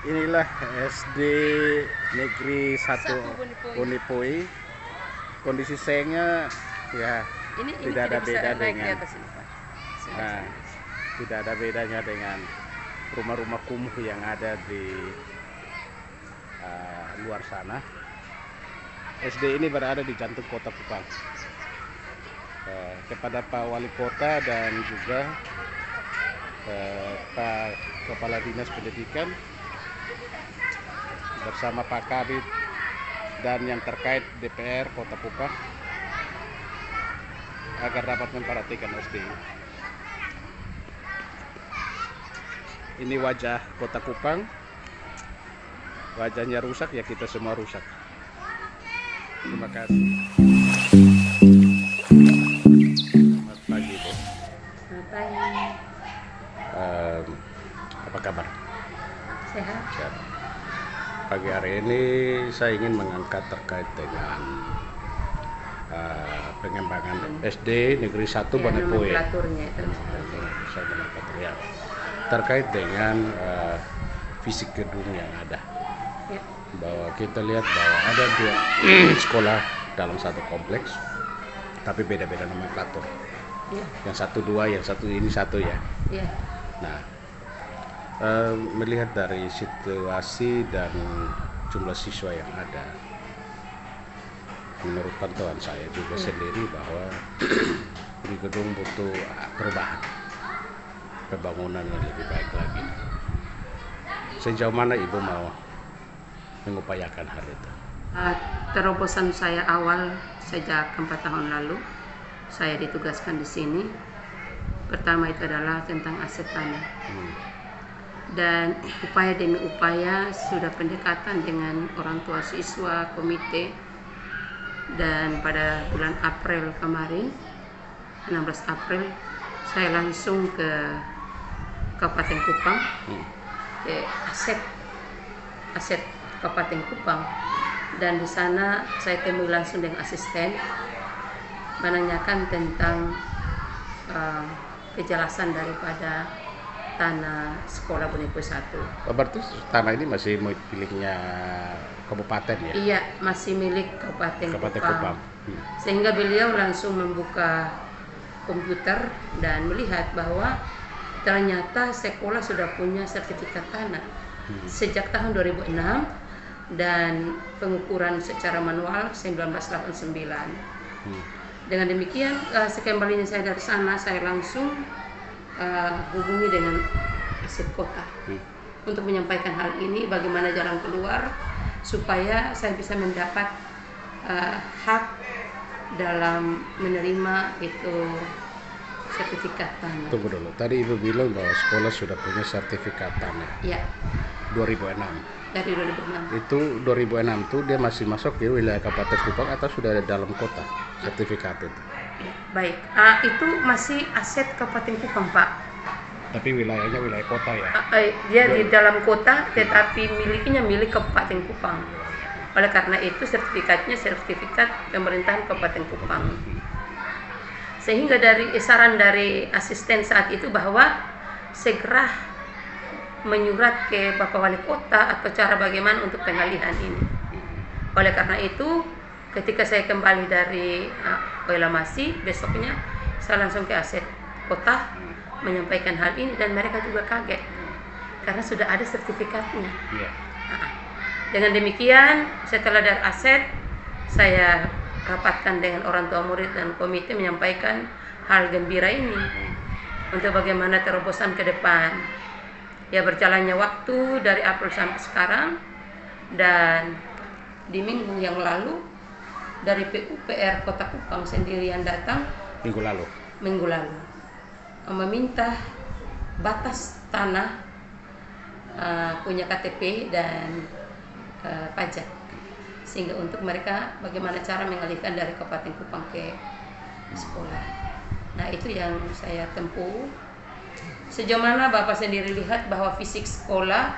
Inilah SD Negeri 1 Bunipui. Kondisi sengnya ya Ini tidak ada bisa beda naik di dengan atas ini, Pak. nah, tidak ada bedanya dengan rumah-rumah kumuh yang ada di luar sana. SD ini berada di jantung kota Kupang. Kepada Pak Wali Kota dan juga Pak Kepala Dinas Pendidikan bersama Pak Kabid dan yang terkait DPR Kota Kupang agar dapat memperhatikan SD. Ini wajah Kota Kupang. Wajahnya rusak, ya kita semua rusak. Terima kasih. Selamat pagi, Bu. Selamat pagi. Apa kabar? Sehat? Sehat. Pagi hari ini saya ingin mengangkat terkait dengan pengembangan SD Negeri 1 Bunipui. Nomenklaturnya itu. Ya. Terkait dengan fisik gedung yang ada. Ya. Bahwa kita lihat bahwa ada dua sekolah dalam satu kompleks, tapi beda-beda nomenklatur. Ya. Yang satu dua, yang satu ini satu ya. Ya. Nah, melihat dari situasi dan jumlah siswa yang ada, menurut pantauan saya juga sendiri bahwa di gedung butuh perubahan, pembangunan yang lebih baik lagi. Sejauh mana Ibu mau mengupayakan hal itu? Terobosan saya awal sejak 4 tahun lalu, saya ditugaskan di sini. Pertama itu adalah tentang aset tanah. Dan upaya demi upaya sudah pendekatan dengan orang tua siswa, komite, dan pada bulan April kemarin, 16 April, saya langsung ke Kabupaten Kupang, ke aset Kabupaten Kupang, dan di sana saya temui langsung dengan asisten, menanyakan tentang kejelasan daripada tanah sekolah Bunipui 1. Berarti tanah ini masih miliknya kabupaten ya? Iya, masih milik Kabupaten Kupang. Sehingga beliau langsung membuka komputer dan melihat bahwa ternyata sekolah sudah punya sertifikat tanah sejak tahun 2006 dan pengukuran secara manual 1989. Dengan demikian, sekembalinya saya dari sana, saya langsung hubungi dengan aset kota untuk menyampaikan hal ini, bagaimana jalan keluar supaya saya bisa mendapat hak dalam menerima itu sertifikat tanah. Tunggu dulu, tadi Ibu bilang bahwa sekolah sudah punya sertifikat tanah. Ya. 2006. Dari 2006. Itu 2006 tuh dia masih masuk di wilayah Kabupaten Kupang atau sudah ada dalam kota sertifikat itu? Baik, itu masih aset Kabupaten Kupang, Pak. Tapi wilayahnya wilayah kota ya? Dia di dalam kota, tetapi miliknya milik Kabupaten Kupang. Oleh karena itu sertifikatnya sertifikat pemerintahan Kabupaten Kupang. Sehingga dari saran dari asisten saat itu bahwa segera menyurat ke Bapak Wali Kota atau cara bagaimana untuk pengalihan ini. Oleh karena itu, ketika saya kembali dari Oilamasi, besoknya saya langsung ke aset kota menyampaikan hal ini dan mereka juga kaget karena sudah ada sertifikatnya. Dengan demikian, setelah dari aset, saya rapatkan dengan orang tua murid dan komite menyampaikan hal gembira ini untuk bagaimana terobosan ke depan. Ya, berjalannya waktu dari April sampai sekarang, dan di minggu yang lalu dari PUPR Kota Kupang sendiri yang datang minggu lalu meminta batas tanah punya KTP dan pajak, sehingga untuk mereka bagaimana cara mengalihkan dari Kabupaten Kupang ke sekolah. Nah, itu yang saya tempuh. Sejauh mana Bapak sendiri lihat bahwa fisik sekolah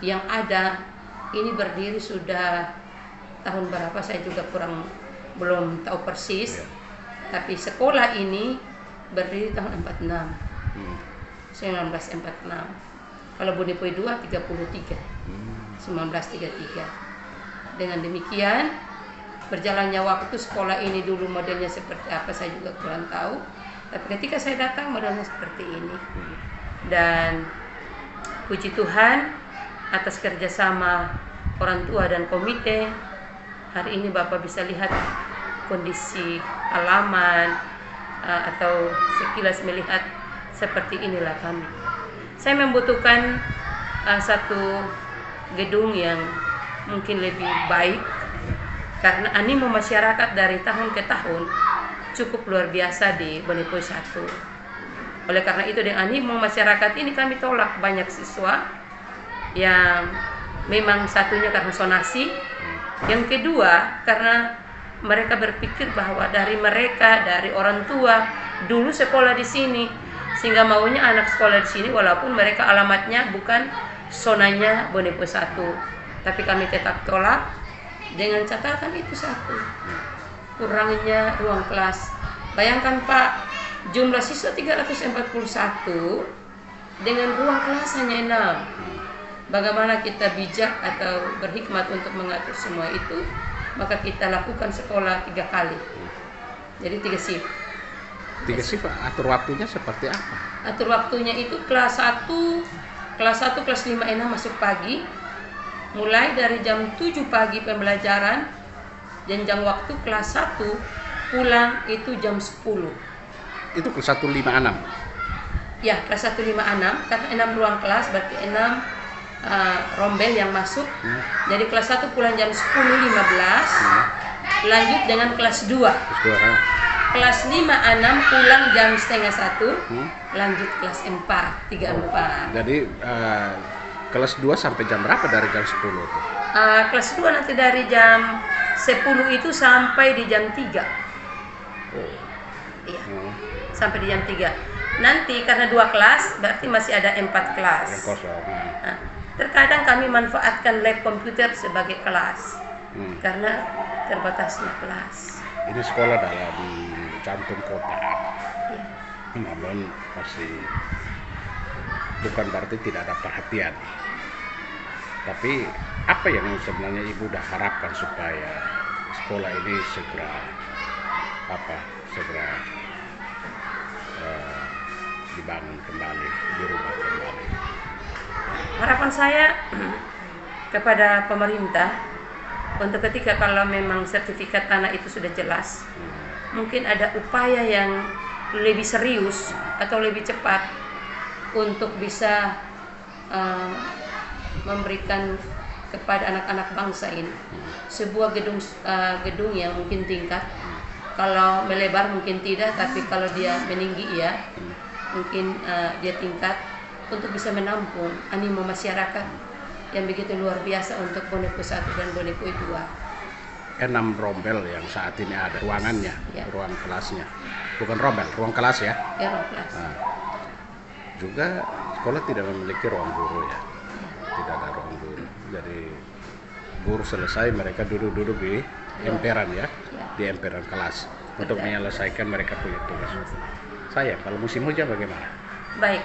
yang ada ini berdiri sudah tahun berapa saya juga belum tahu persis. Tapi sekolah ini berdiri tahun 46. 1946. Kalau Bunipui 2 33. 1933. Dengan demikian, berjalannya waktu sekolah ini dulu modelnya seperti apa saya juga kurang tahu. Tapi ketika saya datang modelnya seperti ini. Dan puji Tuhan atas kerjasama orang tua dan komite, hari ini Bapak bisa lihat kondisi halaman atau sekilas melihat seperti inilah kami. Saya membutuhkan satu gedung yang mungkin lebih baik karena animo masyarakat dari tahun ke tahun cukup luar biasa di Bonepoi 1. Oleh karena itu dengan animo masyarakat ini kami tolak banyak siswa yang memang satunya karena sonasi, yang kedua karena mereka berpikir bahwa dari orang tua dulu sekolah di sini, sehingga maunya anak sekolah di sini walaupun mereka alamatnya bukan zonanya Bonepoi 1. Tapi kami tetap tolak dengan catatan itu satu, kurangnya ruang kelas. Bayangkan Pak, jumlah siswa 341 dengan ruang kelas hanya 6. Bagaimana kita bijak atau berhikmat untuk mengatur semua itu? Maka kita lakukan sekolah 3 kali. Jadi 3 shift. 3 shift, atur waktunya seperti apa? Atur waktunya itu kelas 1, kelas 5, 6 masuk pagi. Mulai dari jam 7 pagi pembelajaran. Dan jam waktu kelas 1 pulang itu jam 10. Itu kelas 1, 5, 6? Ya, kelas 1, 5, 6. Karena 6 ruang kelas berarti 6 rombel yang masuk. Jadi kelas 1 pulang jam 10.15. Lanjut dengan kelas 2. Kelas 5, 6 pulang jam setengah 1. Lanjut kelas 4, 3, 4. Jadi kelas 2 sampai jam berapa dari jam 10 itu? Kelas 2 nanti dari jam 10 itu sampai di jam 3. Iya. Sampai di jam 3. Nanti karena 2 kelas berarti masih ada 4 kelas. Yang kosong. Terkadang kami manfaatkan lab komputer sebagai kelas karena terbatasnya kelas. Ini sekolah dalam jantung kota, namun masih bukan berarti tidak ada perhatian. Tapi apa yang sebenarnya Ibu udah harapkan supaya sekolah ini segera dibangun kembali, dirubah kembali? Harapan saya kepada pemerintah untuk ketika kalau memang sertifikat anak itu sudah jelas, mungkin ada upaya yang lebih serius atau lebih cepat untuk bisa memberikan kepada anak-anak bangsa ini sebuah gedung yang mungkin tingkat. Kalau melebar mungkin tidak, tapi kalau dia meninggi ya mungkin dia tingkat untuk bisa menampung animo masyarakat yang begitu luar biasa untuk Bonepoi 1 dan Bonepoi 2. 6 rombel yang saat ini ada ruangannya, ya. Ruang kelasnya, bukan rombel, ruang kelas ya. Ya, ruang kelas. Juga sekolah tidak memiliki ruang guru ya, tidak ada ruang guru. Jadi guru selesai mereka duduk-duduk di emperan ya, di emperan kelas untuk menyelesaikan mereka punya tugas. Saya kalau musim hujan bagaimana? Baik.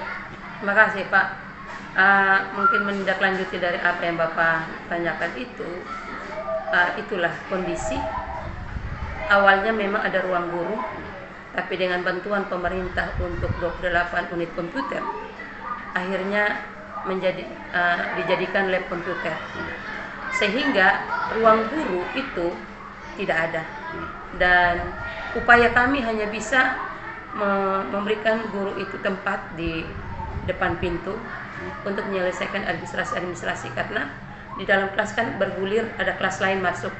Terima kasih Pak. Mungkin menindaklanjuti dari apa yang Bapak tanyakan itu, itulah kondisi. Awalnya memang ada ruang guru, tapi dengan bantuan pemerintah untuk 28 unit komputer, akhirnya dijadikan lab komputer. Sehingga ruang guru itu tidak ada. Dan upaya kami hanya bisa memberikan guru itu tempat di depan pintu untuk menyelesaikan administrasi karena di dalam kelas kan bergulir, ada kelas lain masuk.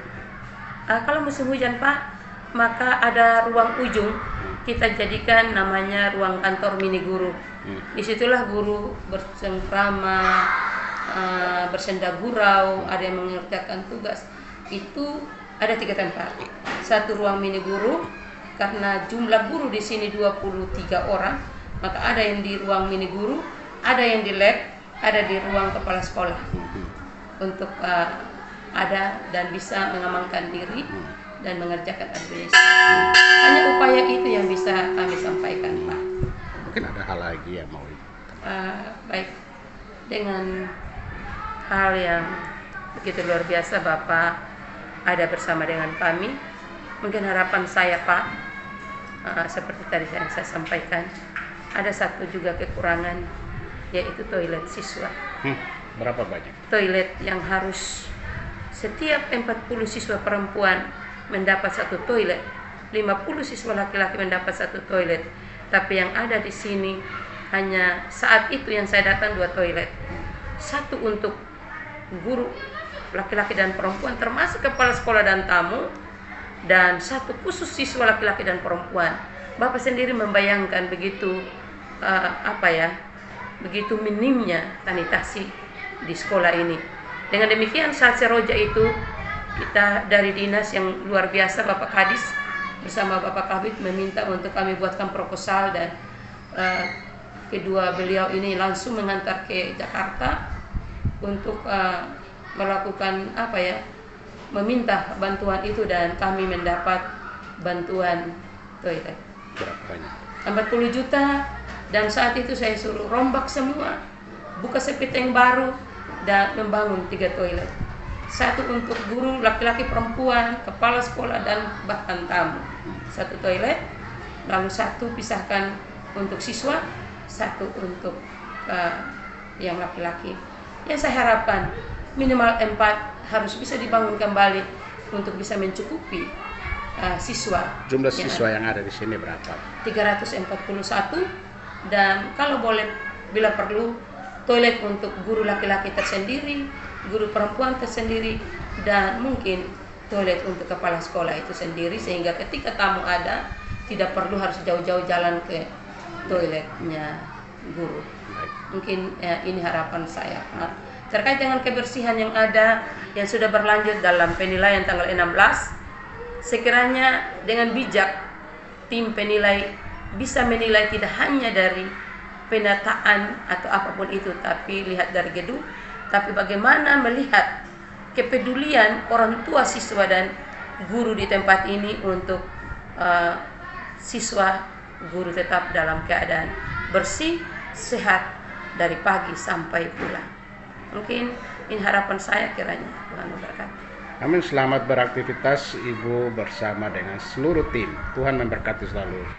Kalau musim hujan Pak, maka ada ruang ujung kita jadikan namanya ruang kantor mini guru. Disitulah guru bersengkrama, bersenda gurau, ada yang mengerjakan tugas. Itu ada 3 tempat. 1 ruang mini guru, karena jumlah guru di sini 23 orang, maka ada yang di ruang mini guru, ada yang di lab, ada di ruang kepala sekolah untuk ada dan bisa mengamankan diri dan mengerjakan administrasi. Hanya upaya itu yang bisa kami sampaikan Pak. Mungkin ada hal lagi yang mau Baik, dengan hal yang begitu luar biasa Bapak ada bersama dengan kami. Mungkin harapan saya Pak, seperti tadi yang saya sampaikan, ada satu juga kekurangan, yaitu toilet siswa. Berapa banyak? Toilet yang harus setiap 40 siswa perempuan mendapat satu toilet, 50 siswa laki-laki mendapat satu toilet. Tapi yang ada di sini hanya saat itu yang saya datang 2 toilet. Satu untuk guru laki-laki dan perempuan termasuk kepala sekolah dan tamu, dan satu khusus siswa laki-laki dan perempuan. Bapak sendiri membayangkan begitu begitu minimnya sanitasi di sekolah ini. Dengan demikian saat seroja itu kita dari dinas yang luar biasa Bapak Kadis bersama Bapak Kabid meminta untuk kami buatkan proposal, dan kedua beliau ini langsung mengantar ke Jakarta untuk melakukan meminta bantuan itu, dan kami mendapat bantuan toilet Berapa banyak? 40 juta. Dan saat itu saya suruh rombak semua, buka sepiteng baru, dan membangun 3 toilet. Satu untuk guru laki-laki perempuan, kepala sekolah, dan bahkan tamu. 1 toilet, lalu 1 pisahkan untuk siswa, 1 untuk yang laki-laki. Yang saya harapkan minimal 4 harus bisa dibangun kembali untuk bisa mencukupi siswa. Jumlah siswa yang ada di sini berapa? 341, dan kalau boleh bila perlu toilet untuk guru laki-laki tersendiri, guru perempuan tersendiri, dan mungkin toilet untuk kepala sekolah itu sendiri, sehingga ketika tamu ada tidak perlu harus jauh-jauh jalan ke toiletnya guru. Mungkin ini harapan saya terkait dengan kebersihan yang ada yang sudah berlanjut dalam penilaian tanggal 16. Sekiranya dengan bijak tim penilai bisa menilai tidak hanya dari penataan atau apapun itu, tapi lihat dari gedung, tapi bagaimana melihat kepedulian orang tua siswa dan guru di tempat ini untuk siswa guru tetap dalam keadaan bersih, sehat dari pagi sampai pulang. Mungkin ini harapan saya kiranya Tuhan memberkati. Amin. Selamat beraktivitas Ibu bersama dengan seluruh tim. Tuhan memberkati selalu.